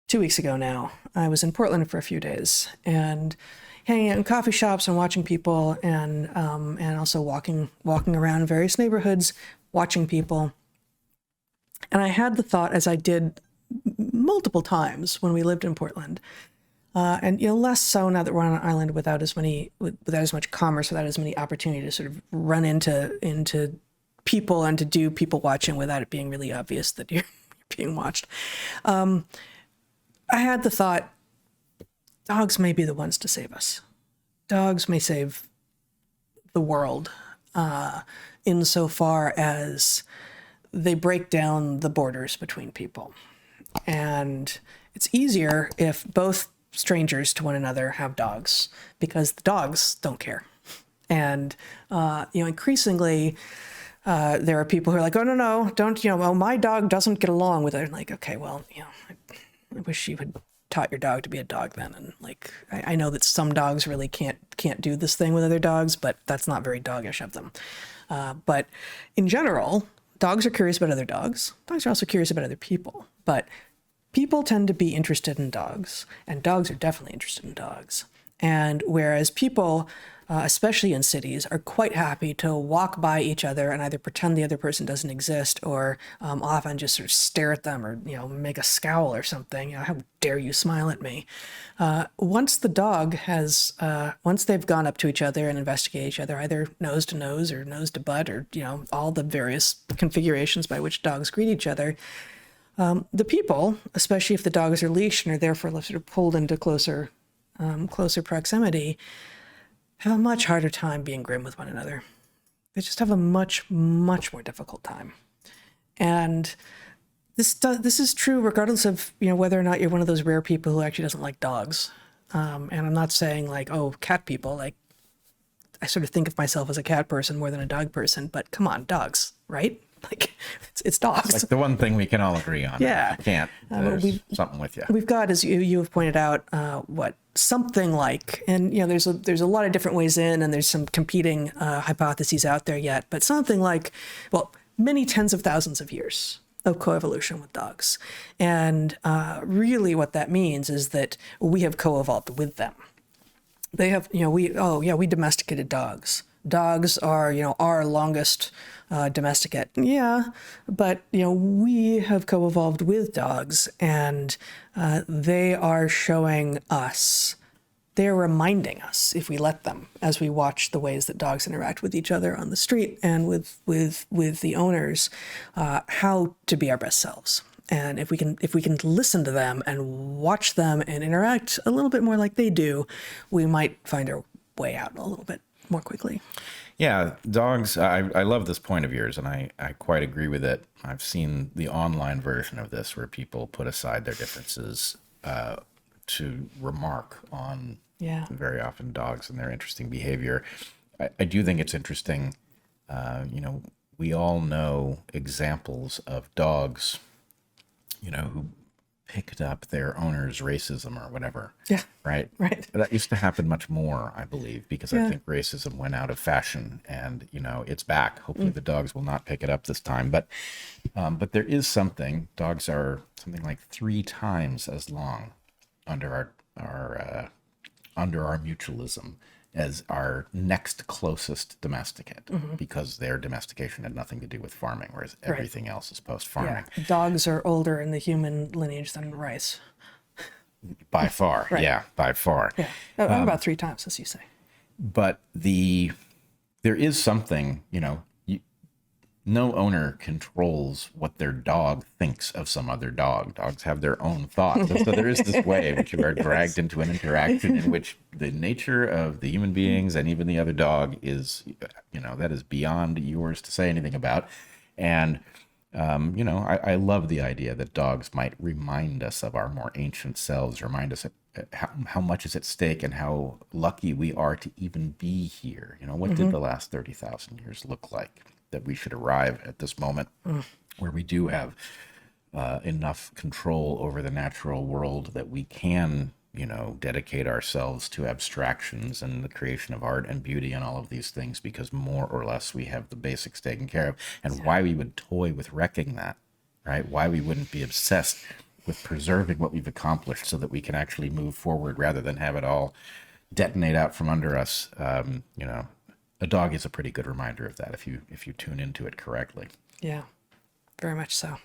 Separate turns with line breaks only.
2 weeks ago now, I was in Portland for a few days and hanging out in coffee shops and watching people, and also walking around various neighborhoods, watching people. And I had the thought, as I did multiple times when we lived in Portland, and less so now that we're on an island without as much commerce, without as many opportunities to sort of run into people and to do people watching without it being really obvious that you're being watched. I had the thought, dogs may be the ones to save us. Dogs may save the world insofar as they break down the borders between people. And it's easier if both strangers to one another have dogs, because the dogs don't care. And, increasingly, there are people who are like, oh, no, don't, well, my dog doesn't get along with it. And like, okay, well, I wish you had taught your dog to be a dog then. And like, I know that some dogs really can't do this thing with other dogs, but that's not very doggish of them. But in general, dogs are curious about other dogs. Dogs are also curious about other people. But people tend to be interested in dogs, and dogs are definitely interested in dogs. And whereas people, especially in cities, are quite happy to walk by each other and either pretend the other person doesn't exist, or often just sort of stare at them, or make a scowl or something. How dare you smile at me? Once the dog has, once they've gone up to each other and investigated each other, either nose to nose or nose to butt, or all the various configurations by which dogs greet each other, the people, especially if the dogs are leashed and are therefore sort of pulled into closer proximity, have a much harder time being grim with one another. They just have a much, much more difficult time. And this is true regardless of whether or not you're one of those rare people who actually doesn't like dogs. And I'm not saying like, oh, cat people. Like, I sort of think of myself as a cat person more than a dog person. But come on, dogs, right? Like, it's dogs.
It's like the one thing we can all agree on.
Yeah.
You can't. There's something with you.
We've got, as you have pointed out, something like, and there's a lot of different ways in, and there's some competing hypotheses out there yet, but something like, well, many tens of thousands of years of coevolution with dogs. And really what that means is that we have co-evolved with them. They have, we domesticated dogs. Dogs are, our longest domesticate. Yeah, but, we have co-evolved with dogs, and they are showing us, they're reminding us, if we let them, as we watch the ways that dogs interact with each other on the street and with the owners, how to be our best selves. And if we can listen to them and watch them and interact a little bit more like they do, we might find our way out a little bit more quickly.
Yeah, dogs, I love this point of yours, and I quite agree with it. I've seen the online version of this where people put aside their differences to remark on very often dogs and their interesting behavior. I do think it's interesting. We all know examples of dogs, who picked up their owner's racism or whatever.
Yeah.
Right?
Right.
That used to happen much more, I believe, because I think racism went out of fashion, and, it's back. Hopefully the dogs will not pick it up this time. But there is something. Dogs are something like 3 times as long under our mutualism as our next closest domesticate, because their domestication had nothing to do with farming, whereas everything else is post-farming.
Yeah. Dogs are older in the human lineage than rice.
By far, yeah, by far.
Yeah, about 3 times, as you say.
But there is something, no owner controls what their dog thinks of some other dog. Dogs have their own thoughts. And so there is this way in which you are dragged into an interaction in which the nature of the human beings and even the other dog is, that is beyond yours to say anything about. And, I love the idea that dogs might remind us of our more ancient selves, remind us how much is at stake and how lucky we are to even be here. What did the last 30,000 years look like? That we should arrive at this moment where we do have enough control over the natural world that we can, dedicate ourselves to abstractions and the creation of art and beauty and all of these things, because more or less we have the basics taken care of. And why we would toy with wrecking that, right? Why we wouldn't be obsessed with preserving what we've accomplished so that we can actually move forward rather than have it all detonate out from under us. A dog is a pretty good reminder of that if you tune into it correctly.
Yeah, very much so.